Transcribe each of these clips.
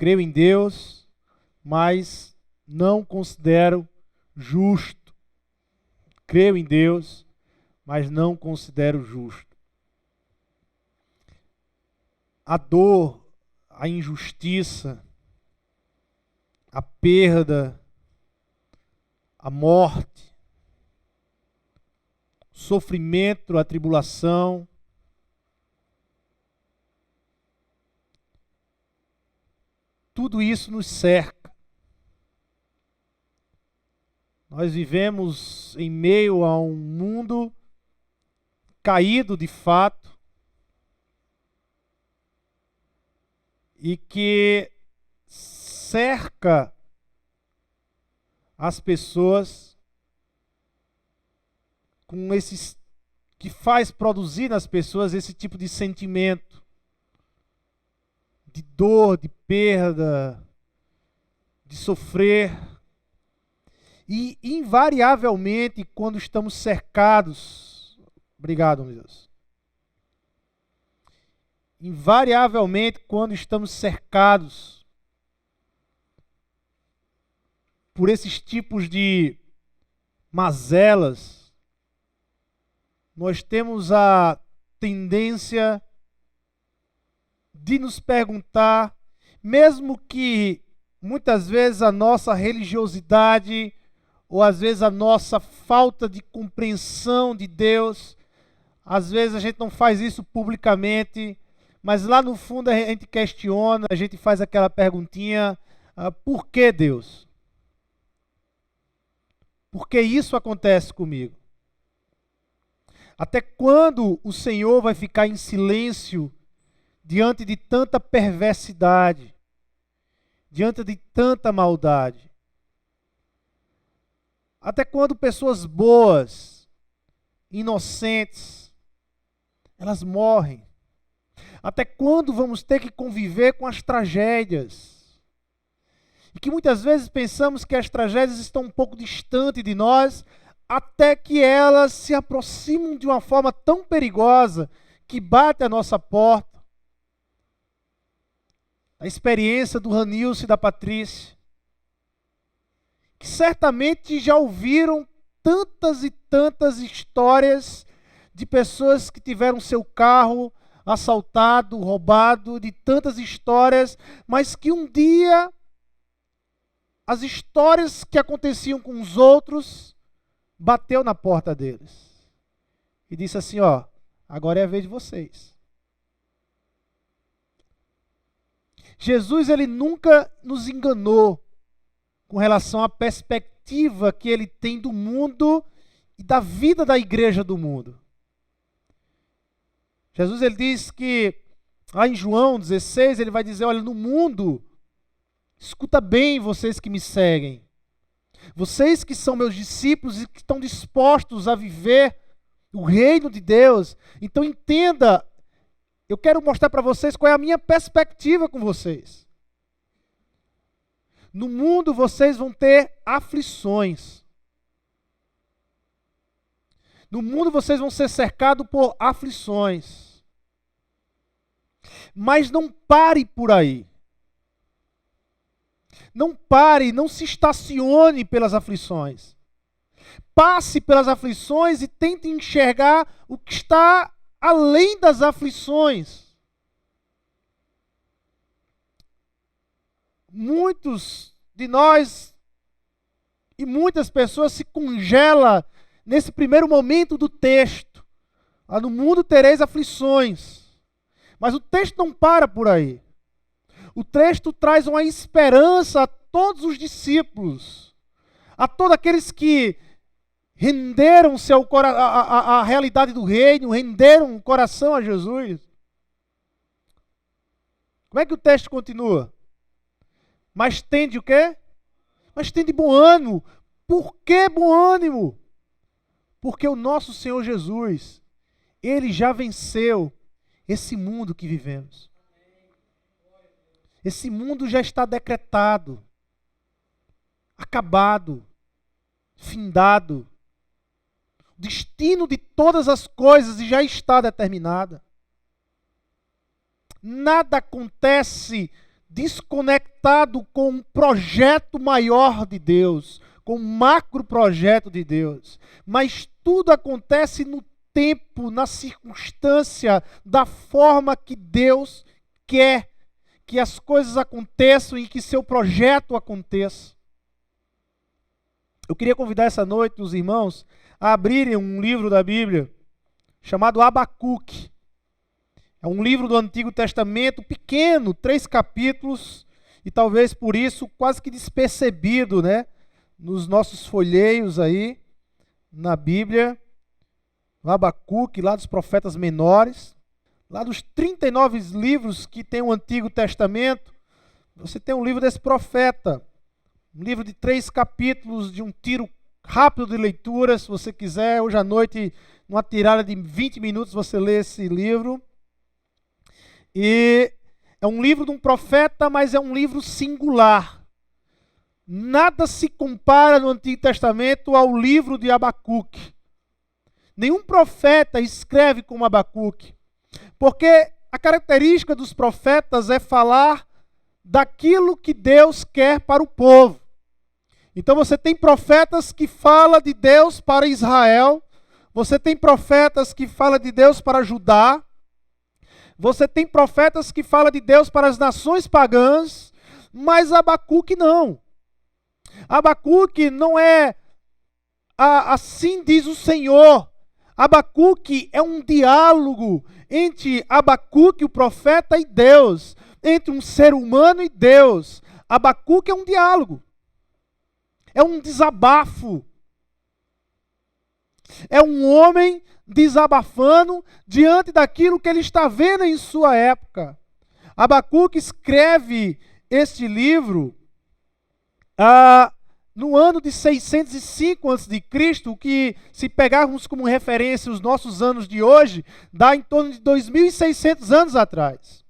Creio em Deus, mas não considero justo. Creio em Deus, mas não considero justo. A dor, a injustiça, a perda, a morte, o sofrimento, a tribulação, tudo isso nos cerca. Nós vivemos em meio a um mundo caído de fato e que cerca as pessoas com esses, que faz produzir nas pessoas esse tipo de sentimento de dor, de perda, de sofrer. E invariavelmente, quando estamos cercados, obrigado, meu Deus. Invariavelmente, quando estamos cercados por esses tipos de mazelas, nós temos a tendência de nos perguntar, mesmo que muitas vezes a nossa religiosidade, ou às vezes a nossa falta de compreensão de Deus, às vezes a gente não faz isso publicamente, mas lá no fundo a gente questiona, a gente faz aquela perguntinha, por que Deus? Por que isso acontece comigo? Até quando o Senhor vai ficar em silêncio diante de tanta perversidade, diante de tanta maldade? Até quando pessoas boas, inocentes, elas morrem? Até quando vamos ter que conviver com as tragédias? E que muitas vezes pensamos que as tragédias estão um pouco distantes de nós, até que elas se aproximam de uma forma tão perigosa que bate à nossa porta. A experiência do Ranilson e da Patrícia, que certamente já ouviram tantas e tantas histórias de pessoas que tiveram seu carro assaltado, roubado, de tantas histórias, mas que um dia as histórias que aconteciam com os outros bateu na porta deles e disse assim, ó, agora é a vez de vocês. Jesus, ele nunca nos enganou com relação à perspectiva que ele tem do mundo e da vida da igreja do mundo. Jesus, ele diz que, lá em João 16, ele vai dizer, olha, no mundo, escuta bem vocês que me seguem, vocês que são meus discípulos e que estão dispostos a viver o reino de Deus, então entenda, eu quero mostrar para vocês qual é a minha perspectiva com vocês. No mundo vocês vão ter aflições. No mundo vocês vão ser cercados por aflições. Mas não pare por aí. Não pare, não se estacione pelas aflições. Passe pelas aflições e tente enxergar o que está além das aflições. Muitos de nós e muitas pessoas se congelam nesse primeiro momento do texto. No mundo tereis aflições. Mas o texto não para por aí. O texto traz uma esperança a todos os discípulos, a todos aqueles que renderam-se à realidade do reino, renderam o coração a Jesus. Como é que o texto continua? Mas tende o quê? Mas tende bom ânimo. Por que bom ânimo? Porque o nosso Senhor Jesus, ele já venceu esse mundo que vivemos. Esse mundo já está decretado, acabado, findado. O destino de todas as coisas já está determinado. Nada acontece desconectado com um projeto maior de Deus, com um macro projeto de Deus. Mas tudo acontece no tempo, na circunstância, da forma que Deus quer que as coisas aconteçam e que seu projeto aconteça. Eu queria convidar essa noite os irmãos a abrirem um livro da Bíblia chamado Abacuque. É um livro do Antigo Testamento, pequeno, 3 capítulos, e talvez por isso quase que despercebido, né? Nos nossos folheios aí, na Bíblia. O Abacuque, lá dos profetas menores. Lá dos 39 livros que tem o Antigo Testamento, você tem um livro desse profeta. Um livro de 3 capítulos, de um tiro rápido de leitura, se você quiser. Hoje à noite, numa tirada de 20 minutos, você lê esse livro. E é um livro de um profeta, mas é um livro singular. Nada se compara no Antigo Testamento ao livro de Abacuque. Nenhum profeta escreve como Abacuque. Porque a característica dos profetas é falar daquilo que Deus quer para o povo. Então você tem profetas que falam de Deus para Israel, você tem profetas que falam de Deus para Judá, você tem profetas que falam de Deus para as nações pagãs, mas Abacuque não. Abacuque não é assim diz o Senhor. Abacuque é um diálogo entre Abacuque, o profeta, e Deus, entre um ser humano e Deus. Abacuque é um diálogo, é um desabafo, é um homem desabafando diante daquilo que ele está vendo em sua época. Abacuque escreve este livro no ano de 605 a.C., que, se pegarmos como referência os nossos anos de hoje, dá em torno de 2.600 anos atrás.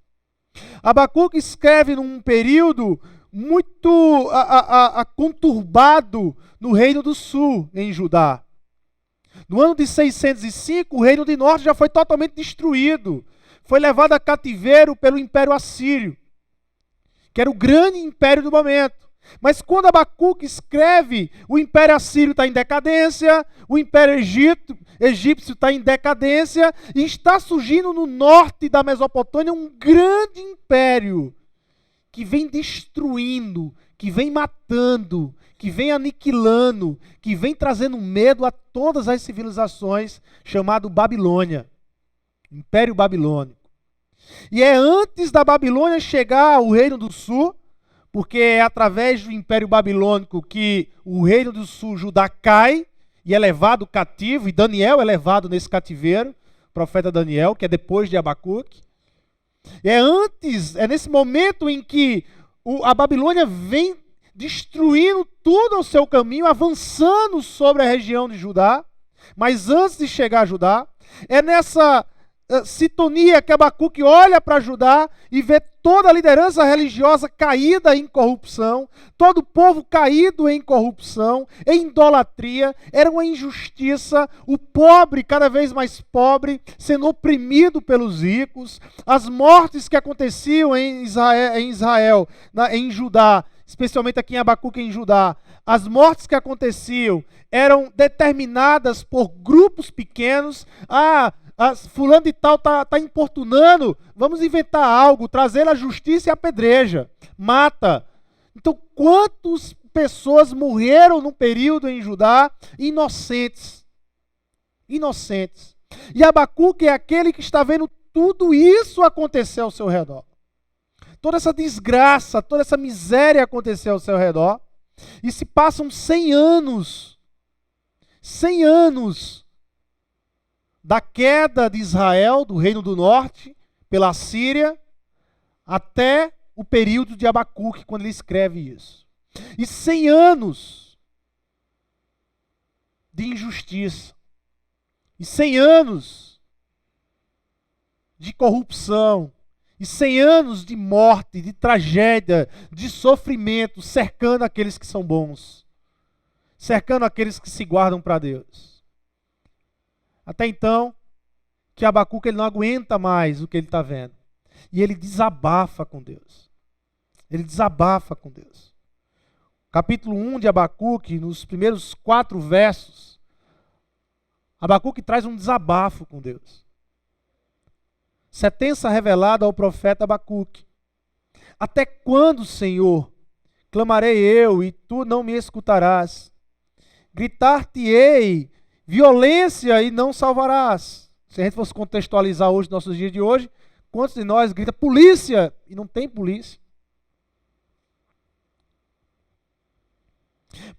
Abacuque escreve num período muito conturbado no Reino do Sul, em Judá. No ano de 605, o Reino do Norte já foi totalmente destruído. Foi levado a cativeiro pelo Império Assírio, que era o grande império do momento. Mas quando Abacuque escreve, o Império Assírio está em decadência, o Império Egípcio está em decadência, e está surgindo no norte da Mesopotâmia um grande império que vem destruindo, que vem matando, que vem aniquilando, que vem trazendo medo a todas as civilizações, chamado Babilônia, Império Babilônico. E é antes da Babilônia chegar ao Reino do Sul, porque é através do Império Babilônico que o Reino do Sul, Judá, cai e é levado cativo, e Daniel é levado nesse cativeiro, o profeta Daniel, que é depois de Abacuque. É nesse momento em que a Babilônia vem destruindo tudo ao seu caminho, avançando sobre a região de Judá, mas antes de chegar a Judá, é nessa sintonia que Abacuque olha para Judá e vê toda a liderança religiosa caída em corrupção, todo o povo caído em corrupção, em idolatria, era uma injustiça, o pobre cada vez mais pobre, sendo oprimido pelos ricos, as mortes que aconteciam em Israel, em Judá, especialmente aqui em Abacuque, em Judá, as mortes que aconteciam eram determinadas por grupos pequenos. Fulano de tal está importunando, vamos inventar algo, trazer a justiça e apedreja, mata. Então, quantas pessoas morreram no período em Judá inocentes? Inocentes. E Abacuque é aquele que está vendo tudo isso acontecer ao seu redor. Toda essa desgraça, toda essa miséria acontecer ao seu redor. E se passam 100 anos. 100 anos da queda de Israel, do Reino do Norte, pela Síria, até o período de Abacuque, quando ele escreve isso. E 100 anos de injustiça. E 100 anos de corrupção. E 100 anos de morte, de tragédia, de sofrimento, cercando aqueles que são bons. Cercando aqueles que se guardam para Deus. Até então, que Abacuque ele não aguenta mais o que ele está vendo. E ele desabafa com Deus. Ele desabafa com Deus. Capítulo 1 de Abacuque, nos primeiros 4 versos, Abacuque traz um desabafo com Deus. Sentença revelada ao profeta Abacuque. Até quando, Senhor, clamarei eu e tu não me escutarás? Gritar-te-ei violência e não salvarás. Se a gente fosse contextualizar hoje, nossos dias de hoje, quantos de nós grita polícia e não tem polícia?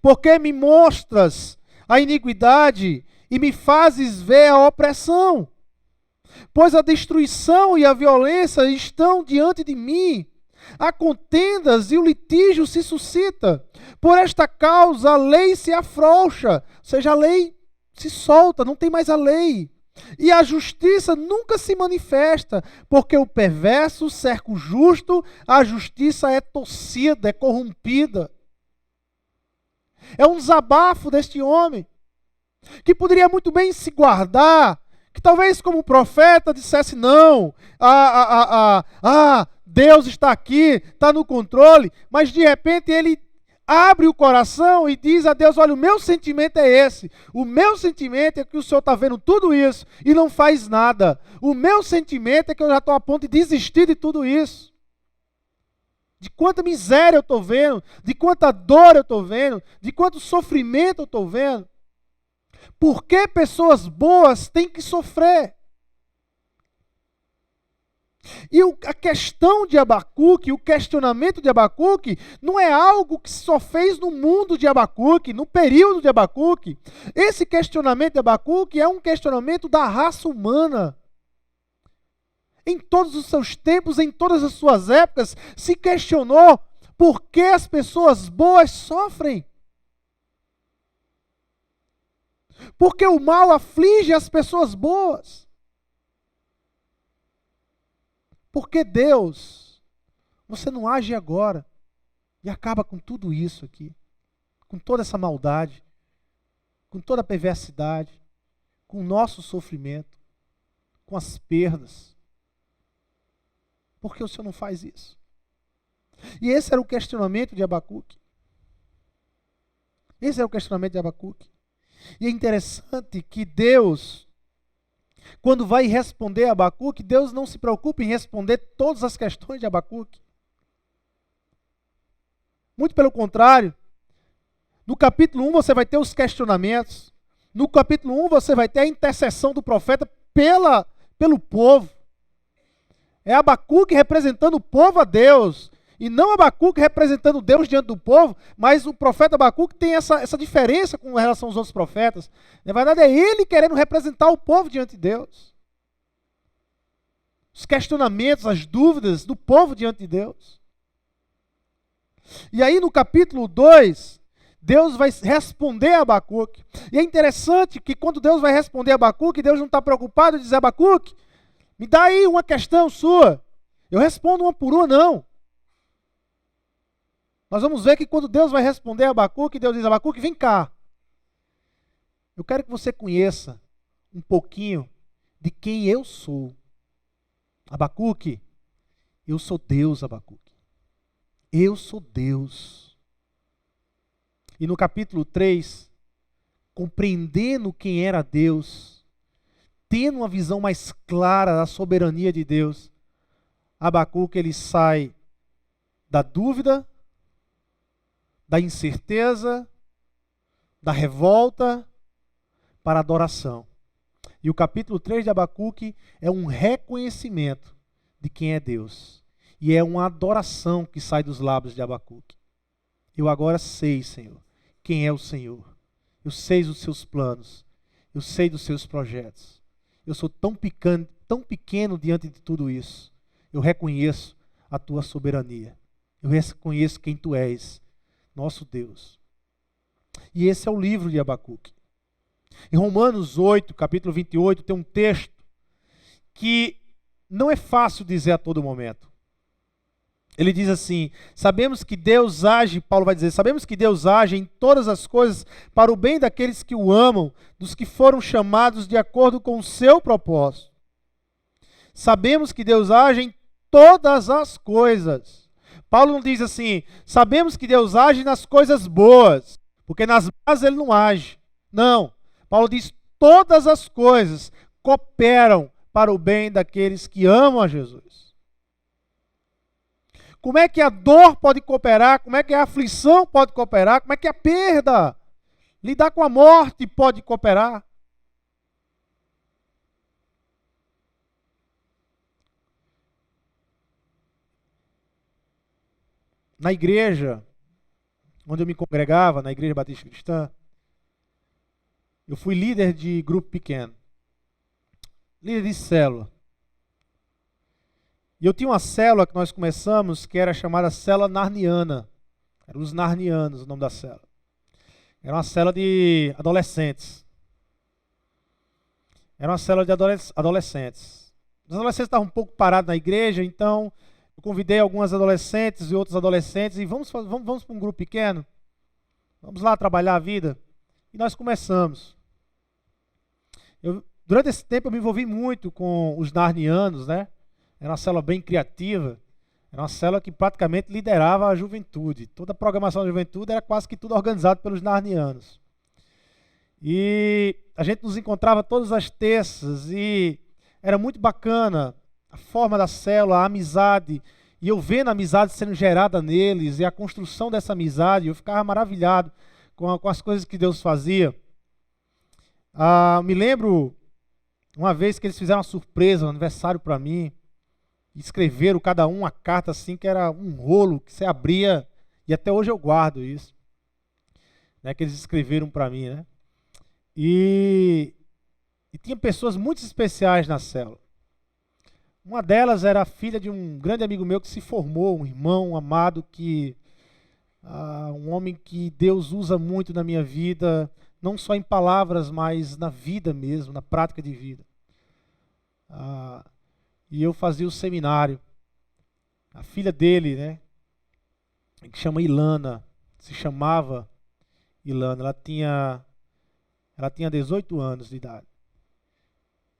Porque me mostras a iniquidade e me fazes ver a opressão? Pois a destruição e a violência estão diante de mim. Há contendas e o litígio se suscita. Por esta causa a lei se afrouxa, ou seja, a lei se solta, não tem mais a lei. E a justiça nunca se manifesta, porque o perverso cerca o justo, a justiça é torcida, é corrompida. É um desabafo deste homem, que poderia muito bem se guardar, que talvez como profeta dissesse não, Deus está aqui, está no controle, mas de repente ele abre o coração e diz a Deus, olha, o meu sentimento é esse, o meu sentimento é que o Senhor está vendo tudo isso e não faz nada, o meu sentimento é que eu já estou a ponto de desistir de tudo isso. De quanta miséria eu estou vendo, de quanta dor eu estou vendo, de quanto sofrimento eu estou vendo. Por que pessoas boas têm que sofrer? E a questão de Abacuque, o questionamento de Abacuque, não é algo que só fez no mundo de Abacuque, no período de Abacuque. Esse questionamento de Abacuque é um questionamento da raça humana. Em todos os seus tempos, em todas as suas épocas, se questionou por que as pessoas boas sofrem. Porque o mal aflige as pessoas boas. Porque Deus, você não age agora e acaba com tudo isso aqui, com toda essa maldade, com toda a perversidade, com o nosso sofrimento, com as perdas. Por que o Senhor não faz isso? E esse era o questionamento de Abacuque. Esse era o questionamento de Abacuque. E é interessante que Deus, quando vai responder a Abacuque, Deus não se preocupa em responder todas as questões de Abacuque. Muito pelo contrário, no capítulo 1 você vai ter os questionamentos, no capítulo 1 você vai ter a intercessão do profeta pelo povo. É Abacuque representando o povo a Deus, e não Abacuque representando Deus diante do povo, mas o profeta Abacuque tem essa diferença com relação aos outros profetas. Na verdade, é ele querendo representar o povo diante de Deus. Os questionamentos, as dúvidas do povo diante de Deus. E aí no capítulo 2, Deus vai responder a Abacuque. E é interessante que quando Deus vai responder a Abacuque, Deus não está preocupado em dizer, Abacuque, me dá aí uma questão sua. Eu respondo uma por uma, não. Nós vamos ver que quando Deus vai responder a Abacuque, Deus diz, Abacuque, vem cá. Eu quero que você conheça um pouquinho de quem eu sou. Abacuque, eu sou Deus, Abacuque. Eu sou Deus. E no capítulo 3, compreendendo quem era Deus, tendo uma visão mais clara da soberania de Deus, Abacuque ele sai da dúvida, da incerteza, da revolta, para a adoração. E o capítulo 3 de Abacuque é um reconhecimento de quem é Deus. E é uma adoração que sai dos lábios de Abacuque. Eu agora sei, Senhor, quem é o Senhor. Eu sei os seus planos. Eu sei dos seus projetos. Eu sou tão pequeno diante de tudo isso. Eu reconheço a tua soberania. Eu reconheço quem tu és, nosso Deus. E esse é o livro de Abacuque. Em Romanos 8, capítulo 28, tem um texto que não é fácil dizer a todo momento. Ele diz assim, sabemos que Deus age, Paulo vai dizer, sabemos que Deus age em todas as coisas para o bem daqueles que o amam, dos que foram chamados de acordo com o seu propósito. Sabemos que Deus age em todas as coisas Paulo não diz assim, sabemos que Deus age nas coisas boas, porque nas más ele não age. Não. Paulo diz, todas as coisas cooperam para o bem daqueles que amam a Jesus. Como é que a dor pode cooperar? Como é que a aflição pode cooperar? Como é que a perda, lidar com a morte pode cooperar? Na igreja, onde eu me congregava, na Igreja Batista Cristã, eu fui líder de grupo pequeno. Líder de célula. E eu tinha uma célula que nós começamos, que era chamada célula narniana. Eram os narnianos o nome da célula. Era uma célula de adolescentes. Era uma célula de adolescentes. Os adolescentes estavam um pouco parados na igreja, então eu convidei algumas adolescentes e outros adolescentes e vamos para um grupo pequeno. Vamos lá trabalhar a vida. E nós começamos. Durante esse tempo eu me envolvi muito com os narnianos, né? Era uma célula bem criativa. Era uma célula que praticamente liderava a juventude. Toda a programação da juventude era quase que tudo organizado pelos narnianos. E a gente nos encontrava todas as terças e era muito bacana a forma da célula, a amizade. E eu vendo a amizade sendo gerada neles e a construção dessa amizade, eu ficava maravilhado com as coisas que Deus fazia. Me lembro uma vez que eles fizeram uma surpresa, um aniversário para mim. Escreveram cada um uma carta assim, que era um rolo que você abria, e até hoje eu guardo isso, né, que eles escreveram para mim, né? E tinha pessoas muito especiais na célula. Uma delas era a filha de um grande amigo meu que se formou, um irmão amado, um homem que Deus usa muito na minha vida, não só em palavras, mas na vida mesmo, na prática de vida. E eu fazia o seminário. A filha dele, né, que se chamava Ilana, ela tinha 18 anos de idade.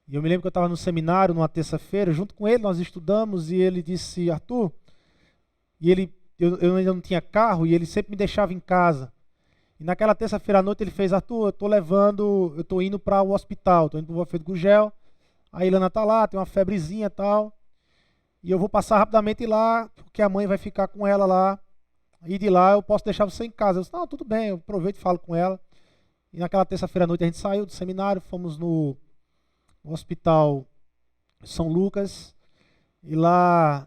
E eu me lembro que eu estava no seminário numa terça-feira, junto com ele, nós estudamos, e ele disse, Arthur, eu ainda não tinha carro, e ele sempre me deixava em casa. E naquela terça-feira à noite ele fez, Arthur, eu estou indo para o hospital, estou indo para o Alfredo Gugel. A Ilana está lá, tem uma febrezinha e tal. E eu vou passar rapidamente lá, porque a mãe vai ficar com ela lá. E de lá eu posso deixar você em casa. Eu disse, não, tudo bem, eu aproveito e falo com ela. E naquela terça-feira à noite a gente saiu do seminário, fomos no hospital São Lucas. E lá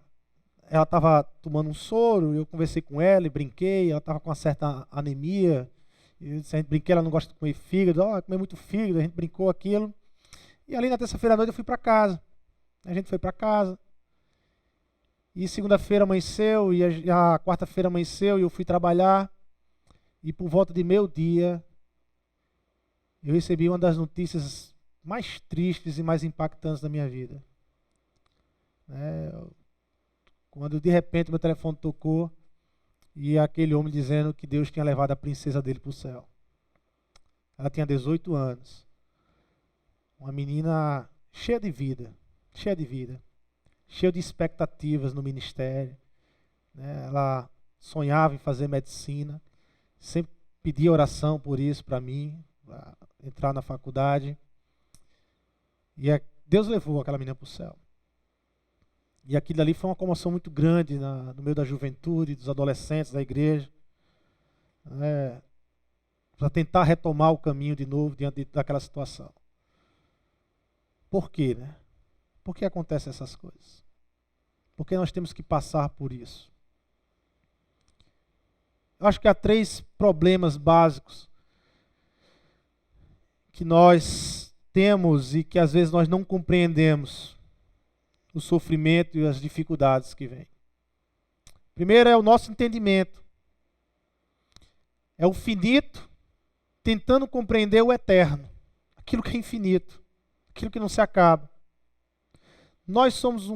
ela estava tomando um soro, eu conversei com ela e brinquei. Ela estava com uma certa anemia. Eu disse, a gente brinquei, ela não gosta de comer fígado. Comer muito fígado, a gente brincou aquilo. E ali na terça-feira à noite eu fui para casa. A gente foi para casa. E segunda-feira amanheceu, e a quarta-feira amanheceu, e eu fui trabalhar. E por volta de meio-dia, eu recebi uma das notícias mais tristes e mais impactantes da minha vida. Quando de repente meu telefone tocou, e aquele homem dizendo que Deus tinha levado a princesa dele para o céu. Ela tinha 18 anos. Uma menina cheia de vida, cheia de expectativas no ministério. Né? Ela sonhava em fazer medicina, sempre pedia oração por isso para mim, para entrar na faculdade. E Deus levou aquela menina para o céu. E aquilo ali foi uma comoção muito grande no meio da juventude, dos adolescentes da igreja. Para tentar retomar o caminho de novo diante daquela situação. Por quê, né? Por que acontecem essas coisas? Por que nós temos que passar por isso? Eu acho que há 3 problemas básicos que nós temos e que às vezes nós não compreendemos o sofrimento e as dificuldades que vêm. Primeiro é o nosso entendimento. É o finito tentando compreender o eterno, aquilo que é infinito. Aquilo que não se acaba. Nós somos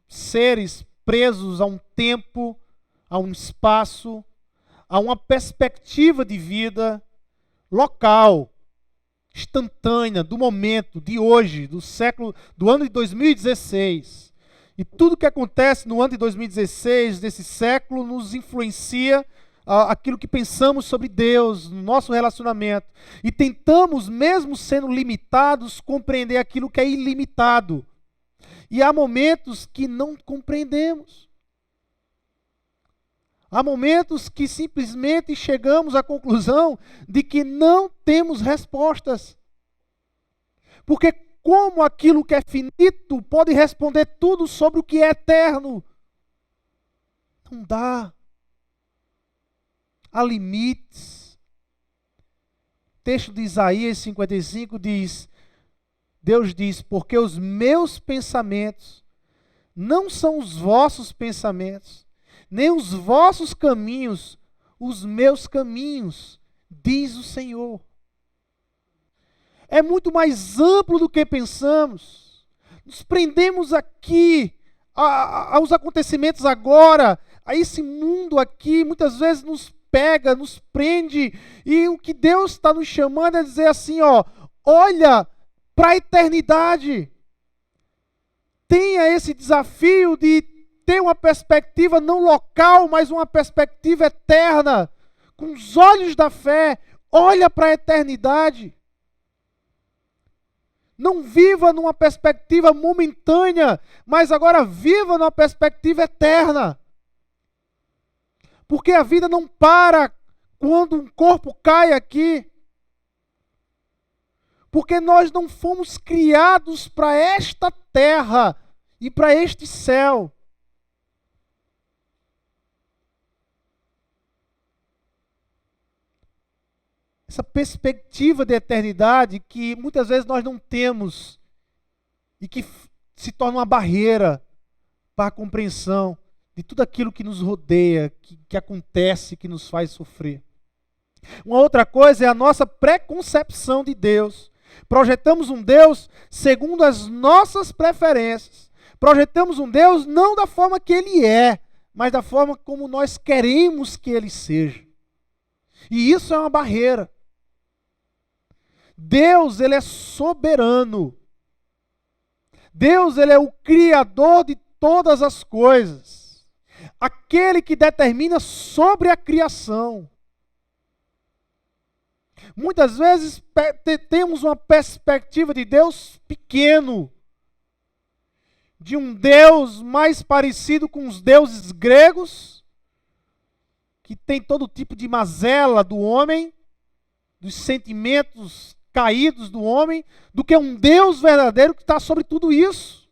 seres presos a um tempo, a um espaço, a uma perspectiva de vida local, instantânea, do momento, de hoje, do ano de 2016. E tudo que acontece no ano de 2016, desse século, nos influencia aquilo que pensamos sobre Deus, no nosso relacionamento. E tentamos, mesmo sendo limitados, compreender aquilo que é ilimitado. E há momentos que não compreendemos. Há momentos que simplesmente chegamos à conclusão de que não temos respostas. Porque como aquilo que é finito pode responder tudo sobre o que é eterno? Não dá. Há limites. O texto de Isaías 55 diz, Deus diz, porque os meus pensamentos não são os vossos pensamentos, nem os vossos caminhos, os meus caminhos, diz o Senhor. É muito mais amplo do que pensamos. Nos prendemos aqui aos acontecimentos agora, a esse mundo aqui, muitas vezes nos pega, nos prende, e o que Deus está nos chamando é dizer assim, olha para a eternidade. Tenha esse desafio de ter uma perspectiva não local, mas uma perspectiva eterna. Com os olhos da fé, olha para a eternidade. Não viva numa perspectiva momentânea, mas agora viva numa perspectiva eterna. Porque a vida não para quando um corpo cai aqui. Porque nós não fomos criados para esta terra e para este céu. Essa perspectiva de eternidade que muitas vezes nós não temos e que se torna uma barreira para a compreensão de tudo aquilo que nos rodeia, que acontece, que nos faz sofrer. Uma outra coisa é a nossa preconcepção de Deus. Projetamos um Deus segundo as nossas preferências. Projetamos um Deus não da forma que Ele é, mas da forma como nós queremos que Ele seja. E isso é uma barreira. Deus, Ele é soberano. Deus, Ele é o Criador de todas as coisas. Aquele que determina sobre a criação. Muitas vezes temos uma perspectiva de Deus pequeno. De um Deus mais parecido com os deuses gregos, que tem todo tipo de mazela do homem, dos sentimentos caídos do homem, do que um Deus verdadeiro que está sobre tudo isso.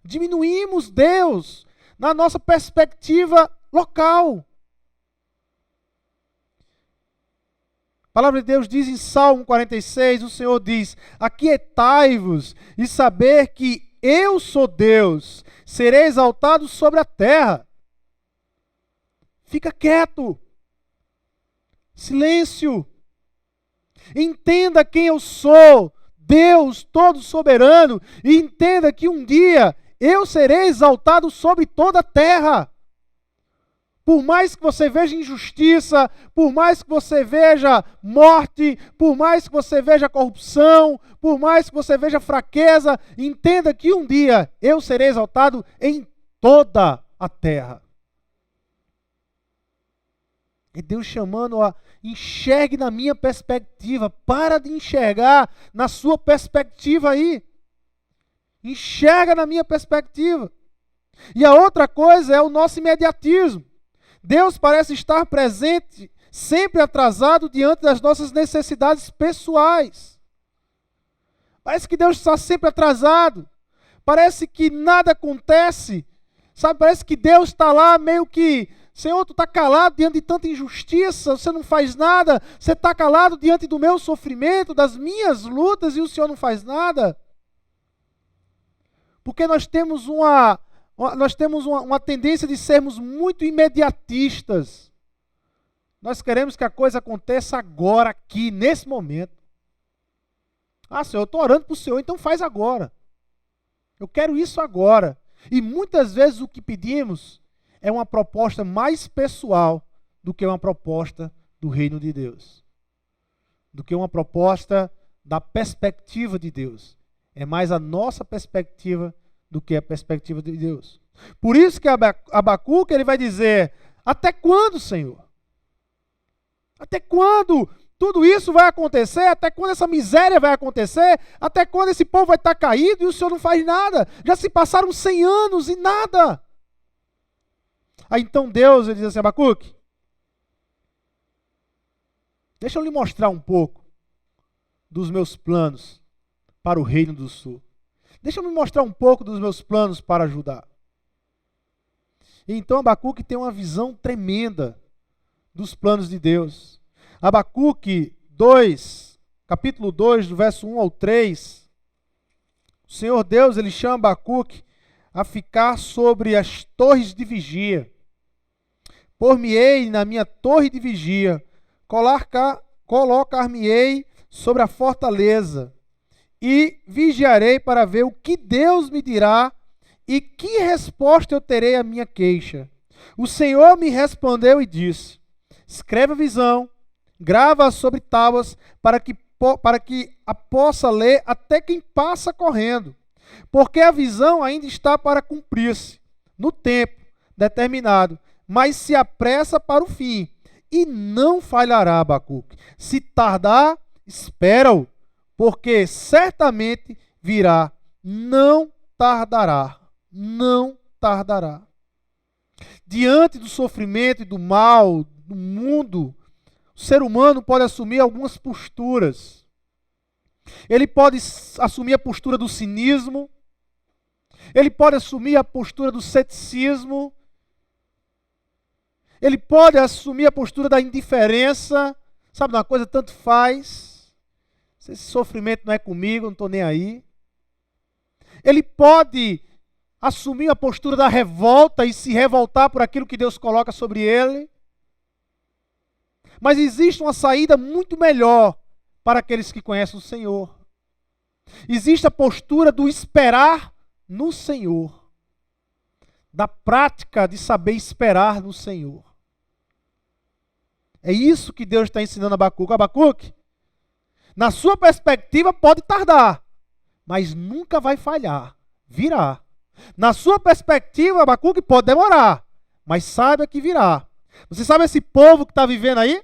Diminuímos Deus na nossa perspectiva local. A palavra de Deus diz em Salmo 46, o Senhor diz, aquietai-vos e saber que eu sou Deus, serei exaltado sobre a terra. Fica quieto. Silêncio. Entenda quem eu sou, Deus todo soberano, e entenda que um dia eu serei exaltado sobre toda a terra. Por mais que você veja injustiça, por mais que você veja morte, por mais que você veja corrupção, por mais que você veja fraqueza, entenda que um dia eu serei exaltado em toda a terra. É Deus chamando a enxergue na minha perspectiva. Para de enxergar na sua perspectiva aí. Enxerga na minha perspectiva. E a outra coisa é o nosso imediatismo. Deus parece estar presente, sempre atrasado diante das nossas necessidades pessoais. Parece que Deus está sempre atrasado. Parece que nada acontece. Sabe, parece que Deus está lá meio que... Senhor, tu está calado diante de tanta injustiça, você não faz nada. Você está calado diante do meu sofrimento, das minhas lutas, e o Senhor não faz nada. Porque nós temos uma tendência de sermos muito imediatistas. Nós queremos que a coisa aconteça agora, aqui, nesse momento. Ah, Senhor, eu estou orando para o Senhor, então faz agora. Eu quero isso agora. E muitas vezes o que pedimos é uma proposta mais pessoal do que uma proposta do reino de Deus. Do que uma proposta da perspectiva de Deus. É mais a nossa perspectiva do que a perspectiva de Deus. Por isso que Abacuque ele vai dizer: até quando, Senhor? Até quando tudo isso vai acontecer? Até quando essa miséria vai acontecer? Até quando esse povo vai estar caído e o Senhor não faz nada? Já se passaram 100 anos e nada. Aí então Deus ele diz assim: Abacuque, deixa eu lhe mostrar um pouco dos meus planos para o reino do sul. Deixa eu me mostrar um pouco dos meus planos para Judá. E então Abacuque tem uma visão tremenda dos planos de Deus. Abacuque 2, capítulo 2, do verso 1 ao 3, o Senhor Deus ele chama Abacuque a ficar sobre as torres de vigia. Por-me-ei na minha torre de vigia, colocar-me-ei sobre a fortaleza, e vigiarei para ver o que Deus me dirá e que resposta eu terei à minha queixa. O Senhor me respondeu e disse: escreve a visão, grava-a sobre tábuas, para que a possa ler até quem passa correndo. Porque a visão ainda está para cumprir-se, no tempo determinado, mas se apressa para o fim, e não falhará, Abacuque. Se tardar, espera-o, porque certamente virá, não tardará, não tardará. Diante do sofrimento e do mal do mundo, o ser humano pode assumir algumas posturas. Ele pode assumir a postura do cinismo, ele pode assumir a postura do ceticismo, ele pode assumir a postura da indiferença, sabe, uma coisa tanto faz. Se esse sofrimento não é comigo, não estou nem aí. Ele pode assumir a postura da revolta e se revoltar por aquilo que Deus coloca sobre ele. Mas existe uma saída muito melhor para aqueles que conhecem o Senhor. Existe a postura do esperar no Senhor, da prática de saber esperar no Senhor. É isso que Deus está ensinando a Abacuque. Abacuque, na sua perspectiva pode tardar, mas nunca vai falhar, virá. Na sua perspectiva, Abacuque, pode demorar, mas saiba que virá. Você sabe esse povo que está vivendo aí?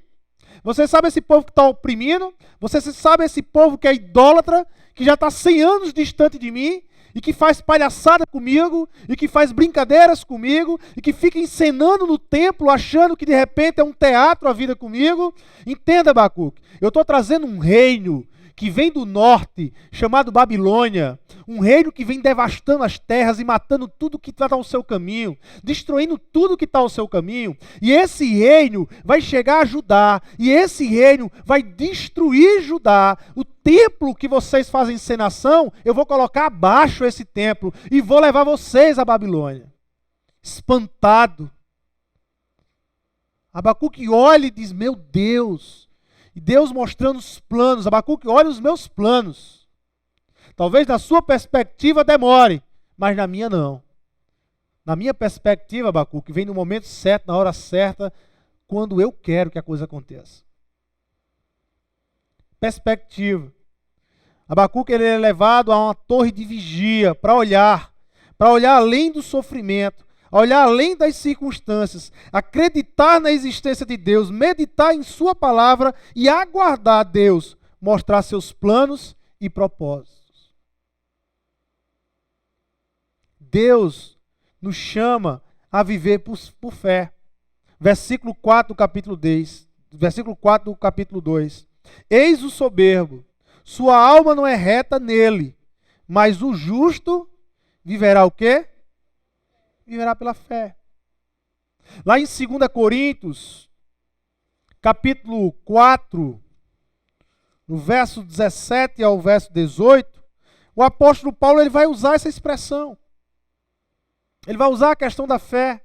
Você sabe esse povo que está oprimindo? Você sabe esse povo que é idólatra, que já está 100 anos distante de mim, e que faz palhaçada comigo, e que faz brincadeiras comigo, e que fica encenando no templo, achando que de repente é um teatro a vida comigo? Entenda, Abacuque, eu estou trazendo um reino que vem do norte, chamado Babilônia, um reino que vem devastando as terras e matando tudo que está ao seu caminho, destruindo tudo que está ao seu caminho, e esse reino vai chegar a Judá, e esse reino vai destruir Judá. O templo que vocês fazem encenação, eu vou colocar abaixo esse templo, e vou levar vocês à Babilônia. Espantado, Abacuque olha e diz: meu Deus. E Deus mostrando os planos. Abacuque, olha os meus planos. Talvez na sua perspectiva demore, mas na minha não. Na minha perspectiva, Abacuque, vem no momento certo, na hora certa, quando eu quero que a coisa aconteça. Perspectiva. Abacuque ele é levado a uma torre de vigia para olhar além do sofrimento, olhar além das circunstâncias, acreditar na existência de Deus, meditar em sua palavra e aguardar Deus mostrar seus planos e propósitos. Deus nos chama a viver por fé. Versículo 4 do capítulo 10, versículo 4 do capítulo 2. Eis o soberbo, sua alma não é reta nele, mas o justo viverá o quê? Viverá pela fé. Lá em 2 Coríntios, capítulo 4, no verso 17 ao verso 18, o apóstolo Paulo ele vai usar essa expressão. Ele vai usar a questão da fé.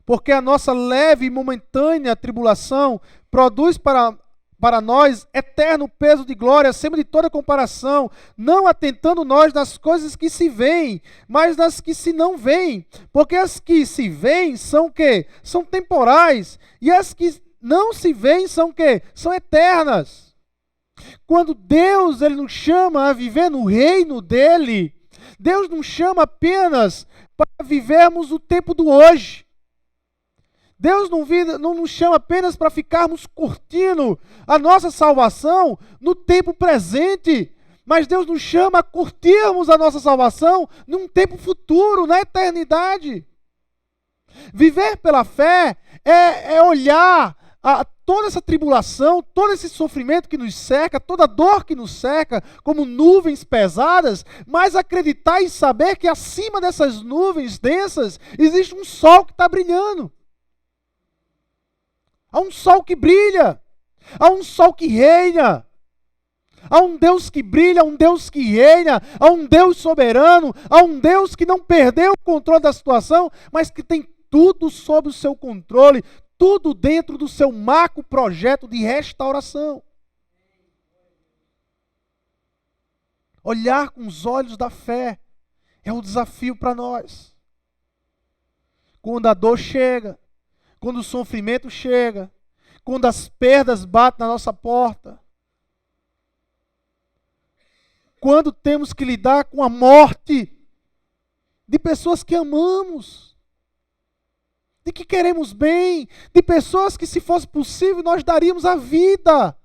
Porque a nossa leve e momentânea tribulação produz para nós eterno peso de glória acima de toda comparação, não atentando nós nas coisas que se veem, mas nas que se não veem. Porque as que se veem são o quê? São temporais. E as que não se veem são o quê? São eternas. Quando Deus ele nos chama a viver no reino dele, Deus nos chama apenas para vivermos o tempo do hoje. Deus não nos chama apenas para ficarmos curtindo a nossa salvação no tempo presente, mas Deus nos chama a curtirmos a nossa salvação num tempo futuro, na eternidade. Viver pela fé é olhar toda essa tribulação, todo esse sofrimento que nos cerca, toda dor que nos cerca, como nuvens pesadas, mas acreditar e saber que acima dessas nuvens densas existe um sol que está brilhando. Há um sol que brilha, há um sol que reina, há um Deus que brilha, há um Deus que reina, há um Deus soberano, há um Deus que não perdeu o controle da situação, mas que tem tudo sob o seu controle, tudo dentro do seu macro projeto de restauração. Olhar com os olhos da fé é o desafio para nós. Quando a dor chega, quando o sofrimento chega, quando as perdas batem na nossa porta, quando temos que lidar com a morte de pessoas que amamos, de que queremos bem, de pessoas que, se fosse possível, nós daríamos a vida.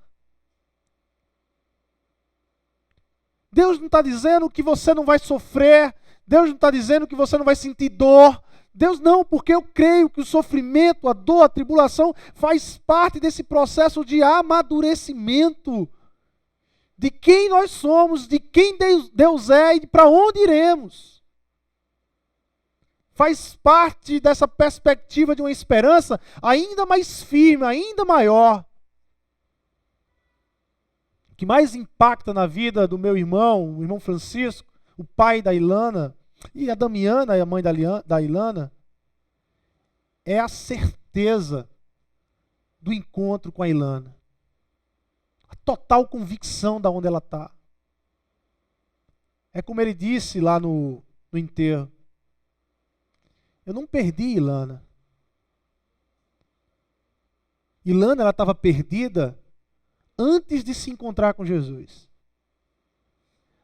Deus não está dizendo que você não vai sofrer, Deus não está dizendo que você não vai sentir dor. Deus não, porque eu creio que o sofrimento, a dor, a tribulação faz parte desse processo de amadurecimento de quem nós somos, de quem Deus é e para onde iremos. Faz parte dessa perspectiva de uma esperança ainda mais firme, ainda maior. O que mais impacta na vida do meu irmão, o irmão Francisco, o pai da Ilana, e a Damiana, a mãe da Ilana, é a certeza do encontro com a Ilana. A total convicção de onde ela está. É como ele disse lá no enterro. Eu não perdi Ilana. Ilana, ela estava perdida antes de se encontrar com Jesus.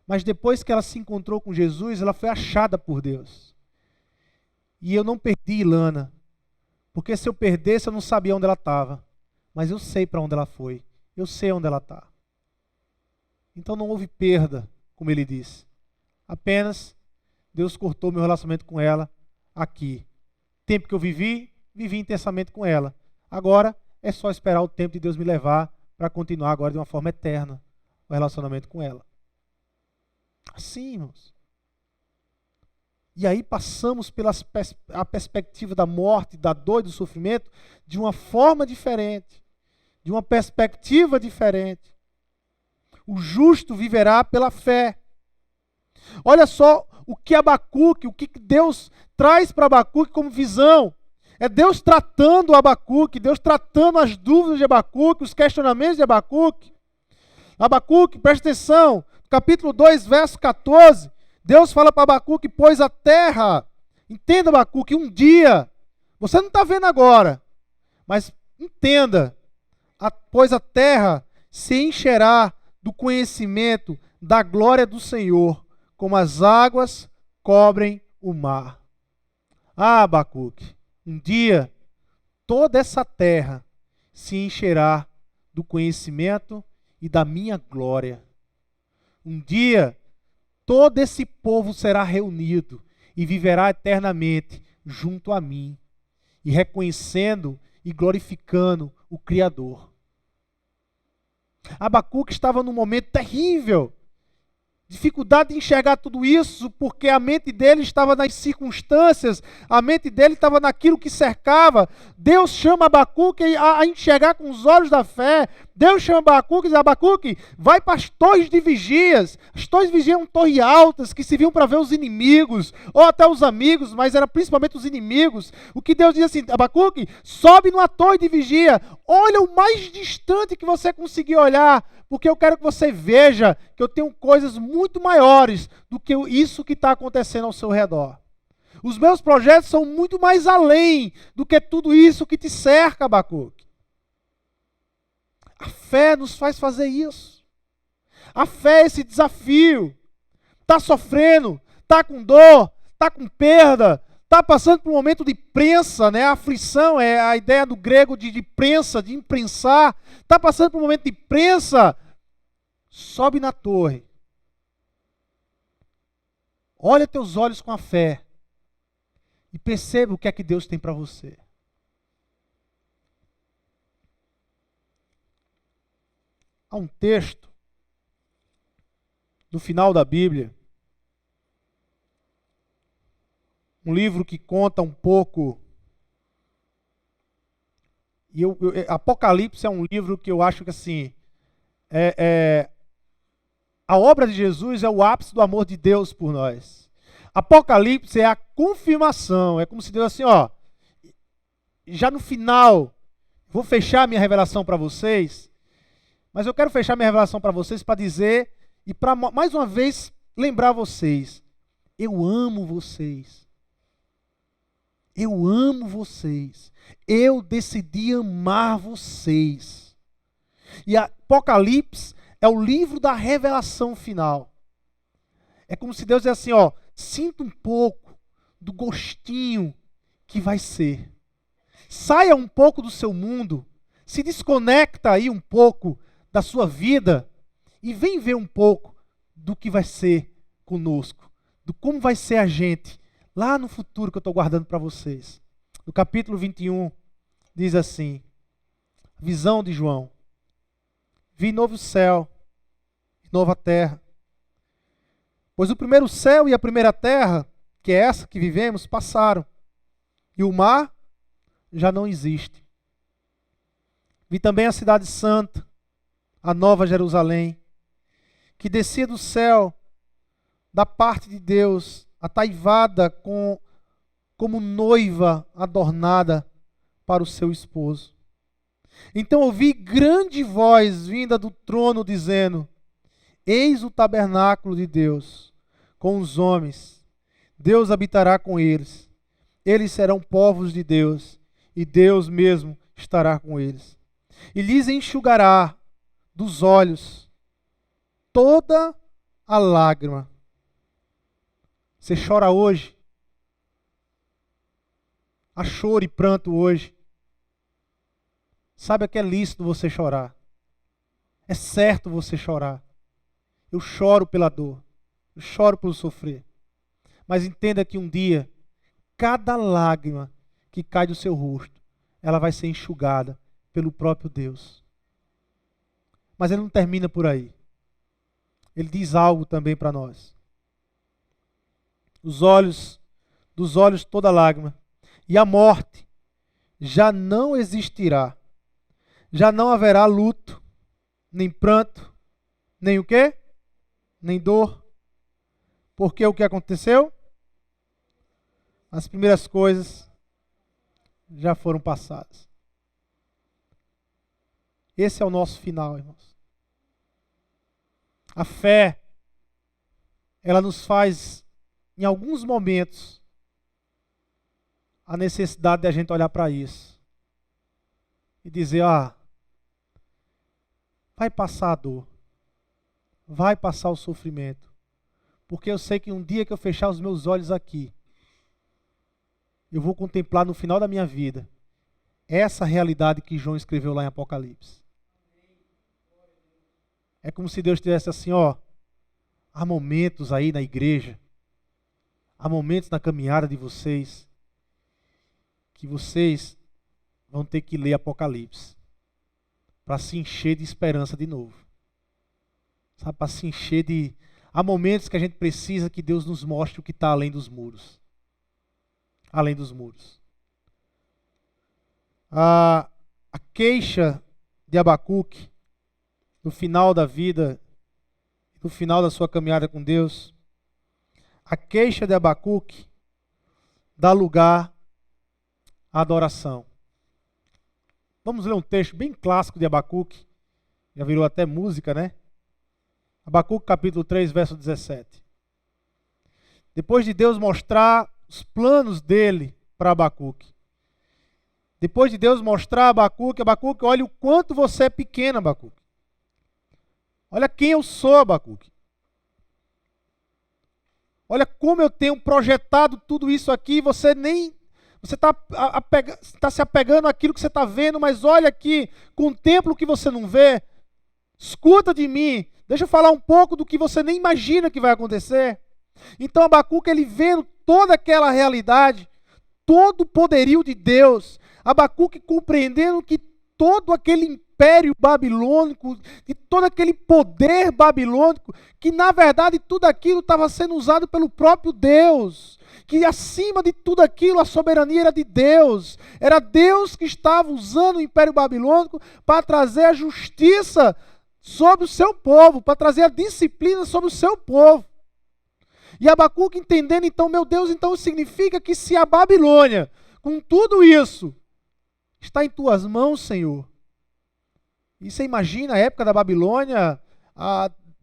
Mas depois que ela se encontrou com Jesus, ela foi achada por Deus. E eu não perdi Ilana. Porque se eu perdesse, eu não sabia onde ela estava. Mas eu sei para onde ela foi. Eu sei onde ela está. Então não houve perda, como ele disse. Apenas Deus cortou meu relacionamento com ela aqui. Tempo que eu vivi intensamente com ela. Agora é só esperar o tempo de Deus me levar para continuar agora de uma forma eterna o relacionamento com ela. Assim, irmãos. E aí passamos pela a perspectiva da morte, da dor e do sofrimento de uma forma diferente, de uma perspectiva diferente. O justo viverá pela fé. Olha só o que Abacuque, o que Deus traz para Abacuque como visão. É Deus tratando Abacuque, Deus tratando as dúvidas de Abacuque, os questionamentos de Abacuque. Abacuque, presta atenção, capítulo 2, verso 14, Deus fala para Abacuque, pois a terra, entenda Abacuque, um dia, você não está vendo agora, mas entenda, pois a terra se encherá do conhecimento da glória do Senhor, como as águas cobrem o mar. Ah, Abacuque, um dia toda essa terra se encherá do conhecimento e da minha glória. Um dia todo esse povo será reunido e viverá eternamente junto a mim, e reconhecendo e glorificando o Criador. Abacuque estava num momento terrível, dificuldade de enxergar tudo isso, porque a mente dele estava nas circunstâncias, a mente dele estava naquilo que cercava. Deus chama Abacuque a enxergar com os olhos da fé. Deus chama Abacuque e diz, Abacuque, vai para as torres de vigias. As torres de vigia eram torres altas, que serviam para ver os inimigos, ou até os amigos, mas era principalmente os inimigos. O que Deus diz assim, Abacuque, sobe numa torre de vigia, olha o mais distante que você conseguir olhar, porque eu quero que você veja que eu tenho coisas muito maiores do que isso que está acontecendo ao seu redor. Os meus projetos são muito mais além do que tudo isso que te cerca, Abacuque. A fé nos faz fazer isso. A fé é esse desafio. Está sofrendo, está com dor, está com perda, está passando por um momento de prensa, né? A aflição é a ideia do grego de prensa, de imprensar. Está passando por um momento de prensa, sobe na torre. Olha teus olhos com a fé e perceba o que é que Deus tem para você. Há um texto no final da Bíblia, um livro que conta um pouco. E Apocalipse é um livro que eu acho que assim, a obra de Jesus é o ápice do amor de Deus por nós. Apocalipse é a confirmação, é como se Deus assim, ó, já no final, vou fechar minha revelação para vocês, mas eu quero fechar minha revelação para vocês para dizer e para mais uma vez lembrar vocês, eu amo vocês. Eu amo vocês. Eu decidi amar vocês. E Apocalipse é o livro da revelação final. É como se Deus dissesse assim, ó, sinta um pouco do gostinho que vai ser. Saia um pouco do seu mundo, se desconecta aí um pouco da sua vida e vem ver um pouco do que vai ser conosco, do como vai ser a gente lá no futuro que eu estou guardando para vocês. No capítulo 21, diz assim, visão de João. Vi novo céu e nova terra. Pois o primeiro céu e a primeira terra, que é essa que vivemos, passaram. E o mar já não existe. Vi também a cidade santa, a nova Jerusalém, que descia do céu, da parte de Deus, ataivada como noiva adornada para o seu esposo. Então ouvi grande voz vinda do trono dizendo, eis o tabernáculo de Deus com os homens. Deus habitará com eles. Eles serão povos de Deus e Deus mesmo estará com eles. E lhes enxugará dos olhos toda a lágrima. Você chora hoje? Há choro e pranto hoje. Sabe que é lícito você chorar. É certo você chorar. Eu choro pela dor. Eu choro pelo sofrer. Mas entenda que um dia, cada lágrima que cai do seu rosto, ela vai ser enxugada pelo próprio Deus. Mas ele não termina por aí. Ele diz algo também para nós. Dos olhos toda lágrima. E a morte já não existirá. Já não haverá luto, nem pranto, nem o quê? Nem dor. Porque o que aconteceu? As primeiras coisas já foram passadas. Esse é o nosso final, irmãos. A fé, ela nos faz, em alguns momentos, a necessidade de a gente olhar para isso e dizer, vai passar a dor, vai passar o sofrimento, porque eu sei que um dia que eu fechar os meus olhos aqui, eu vou contemplar no final da minha vida essa realidade que João escreveu lá em Apocalipse. É como se Deus tivesse assim, há momentos aí na igreja, há momentos na caminhada de vocês, que vocês vão ter que ler Apocalipse para se encher de esperança de novo. Sabe, para se encher de... Há momentos que a gente precisa que Deus nos mostre o que está além dos muros. Além dos muros. A queixa de Abacuque, no final da vida, no final da sua caminhada com Deus, a queixa de Abacuque dá lugar à adoração. Vamos ler um texto bem clássico de Abacuque, já virou até música, né? Abacuque capítulo 3, verso 17. Depois de Deus mostrar os planos dele para Abacuque, depois de Deus mostrar a Abacuque, olha o quanto você é pequeno, Abacuque. Olha quem eu sou, Abacuque. Olha como eu tenho projetado tudo isso aqui, você está se apegando àquilo que você está vendo, mas olha aqui, contempla o que você não vê. Escuta de mim, deixa eu falar um pouco do que você nem imagina que vai acontecer. Então Abacuque, ele vendo toda aquela realidade, todo o poderio de Deus, Abacuque compreendendo que todo aquele império babilônico, de todo aquele poder babilônico, que na verdade tudo aquilo estava sendo usado pelo próprio Deus, que acima de tudo aquilo a soberania era de Deus, era Deus que estava usando o império babilônico para trazer a justiça sobre o seu povo, para trazer a disciplina sobre o seu povo. E Abacuque entendendo, então, meu Deus, então significa que se a Babilônia, com tudo isso, está em tuas mãos, Senhor. E você imagina a época da Babilônia,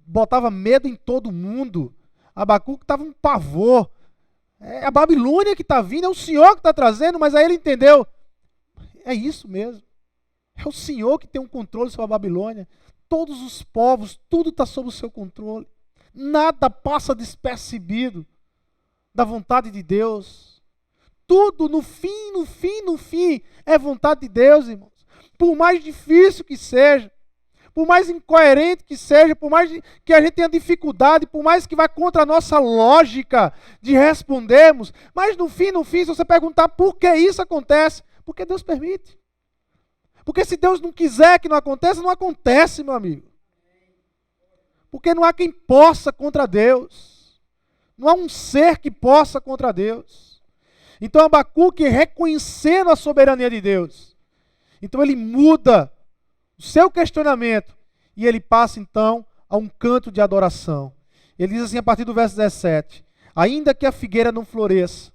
botava medo em todo mundo. Abacuque estava um pavor. É a Babilônia que está vindo, é o Senhor que está trazendo, mas aí ele entendeu. É isso mesmo. É o Senhor que tem um controle sobre a Babilônia. Todos os povos, tudo está sob o seu controle. Nada passa despercebido da vontade de Deus. Tudo, no fim, é vontade de Deus, irmãos. Por mais difícil que seja, por mais incoerente que seja, por mais que a gente tenha dificuldade, por mais que vá contra a nossa lógica de respondermos, mas no fim, se você perguntar por que isso acontece, porque Deus permite. Porque se Deus não quiser que não aconteça, não acontece, meu amigo. Porque não há quem possa contra Deus. Não há um ser que possa contra Deus. Então Abacuque, reconhecendo a soberania de Deus, então ele muda o seu questionamento e ele passa então a um canto de adoração. Ele diz assim a partir do verso 17: ainda que a figueira não floresça,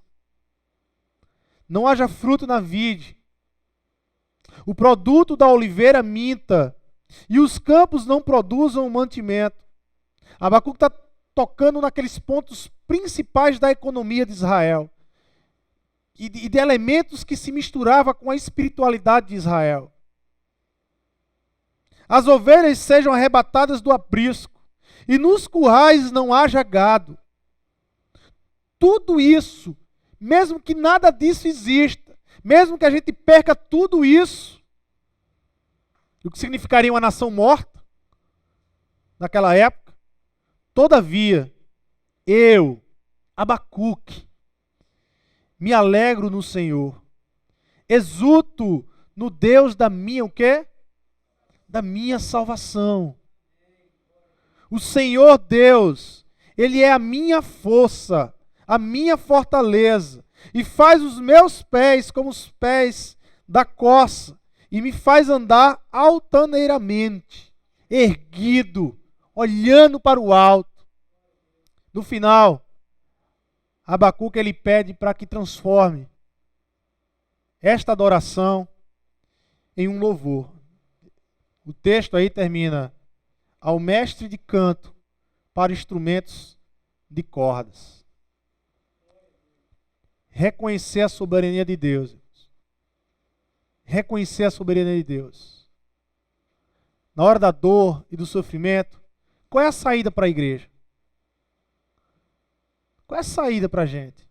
não haja fruto na vide, o produto da oliveira minta, e os campos não produzam mantimento. Abacuque está tocando naqueles pontos principais da economia de Israel e de elementos que se misturavam com a espiritualidade de Israel. As ovelhas sejam arrebatadas do aprisco, e nos currais não haja gado. Tudo isso, mesmo que nada disso exista, mesmo que a gente perca tudo isso, o que significaria uma nação morta naquela época, todavia, eu, Abacuque, me alegro no Senhor, exulto no Deus da minha, o quê? Da minha salvação. O Senhor Deus, Ele é a minha força, a minha fortaleza, e faz os meus pés como os pés da corça, e me faz andar altaneiramente, erguido, olhando para o alto. No final, Abacuque ele pede para que transforme esta adoração em um louvor. O texto aí termina: ao mestre de canto para instrumentos de cordas. Reconhecer a soberania de Deus. Reconhecer a soberania de Deus. Na hora da dor e do sofrimento, qual é a saída para a igreja? Qual é a saída para a gente?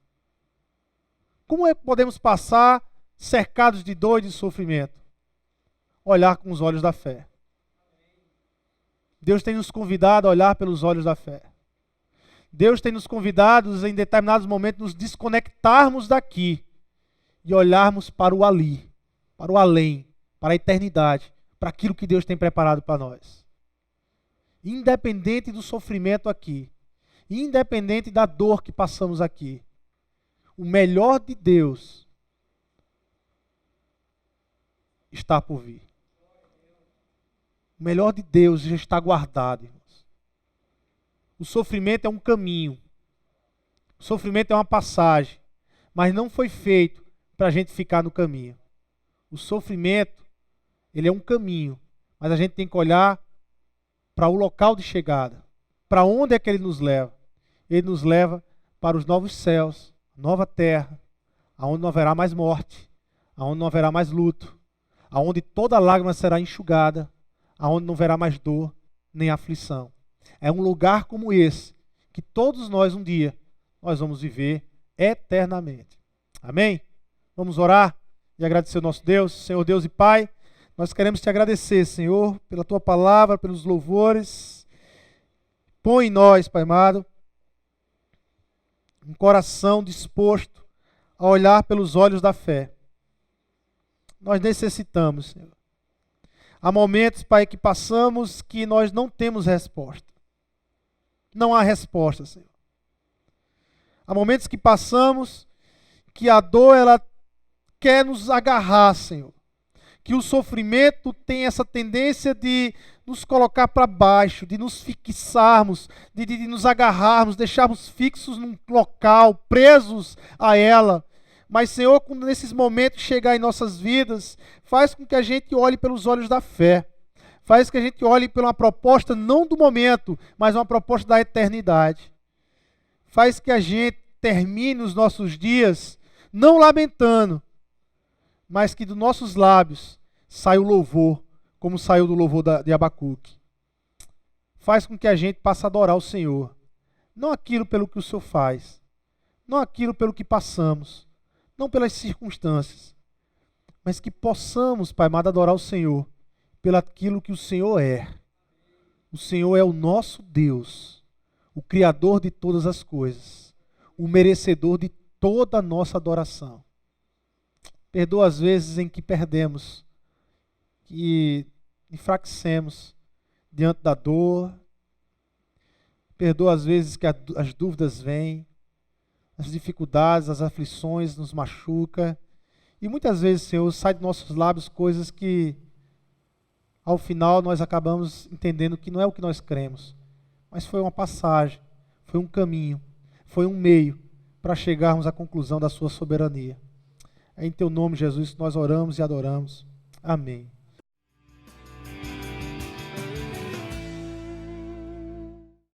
Como podemos passar cercados de dor e de sofrimento? Olhar com os olhos da fé. Deus tem nos convidado a olhar pelos olhos da fé. Deus tem nos convidado em determinados momentos nos desconectarmos daqui e olharmos para o ali, para o além, para a eternidade, para aquilo que Deus tem preparado para nós. Independente do sofrimento aqui, independente da dor que passamos aqui, o melhor de Deus está por vir. O melhor de Deus já está guardado, irmãos. O sofrimento é um caminho. O sofrimento é uma passagem. Mas não foi feito para a gente ficar no caminho. O sofrimento, ele é um caminho. Mas a gente tem que olhar para o local de chegada. Para onde é que ele nos leva? Ele nos leva para os novos céus, nova terra, aonde não haverá mais morte, aonde não haverá mais luto, aonde toda lágrima será enxugada, aonde não haverá mais dor nem aflição. É um lugar como esse que todos nós um dia nós vamos viver eternamente. Amém? Vamos orar e agradecer ao nosso Deus. Senhor Deus e Pai, nós queremos te agradecer, Senhor, pela tua palavra, pelos louvores. Põe em nós, Pai amado, um coração disposto a olhar pelos olhos da fé. Nós necessitamos, Senhor. Há momentos, Pai, que passamos que nós não temos resposta. Não há resposta, Senhor. Há momentos que passamos que a dor, ela quer nos agarrar, Senhor. Que o sofrimento tem essa tendência de nos colocar para baixo, de nos fixarmos, de nos agarrarmos, deixarmos fixos num local, presos a ela. Mas, Senhor, quando nesses momentos chegar em nossas vidas, faz com que a gente olhe pelos olhos da fé. Faz que a gente olhe por uma proposta não do momento, mas uma proposta da eternidade. Faz que a gente termine os nossos dias não lamentando, mas que dos nossos lábios saia o louvor, como saiu do louvor de Abacuque. Faz com que a gente passe a adorar o Senhor. Não aquilo pelo que o Senhor faz, não aquilo pelo que passamos, não pelas circunstâncias, mas que possamos, Pai amado, adorar o Senhor pelo aquilo que o Senhor é. O Senhor é o nosso Deus, o Criador de todas as coisas, o merecedor de toda a nossa adoração. Perdoa as vezes em que perdemos, que enfraquecemos diante da dor. Perdoa as vezes que as dúvidas vêm, as dificuldades, as aflições nos machucam. E muitas vezes, Senhor, sai dos nossos lábios coisas que, ao final, nós acabamos entendendo que não é o que nós cremos. Mas foi uma passagem, foi um caminho, foi um meio para chegarmos à conclusão da sua soberania. É em teu nome, Jesus, que nós oramos e adoramos. Amém.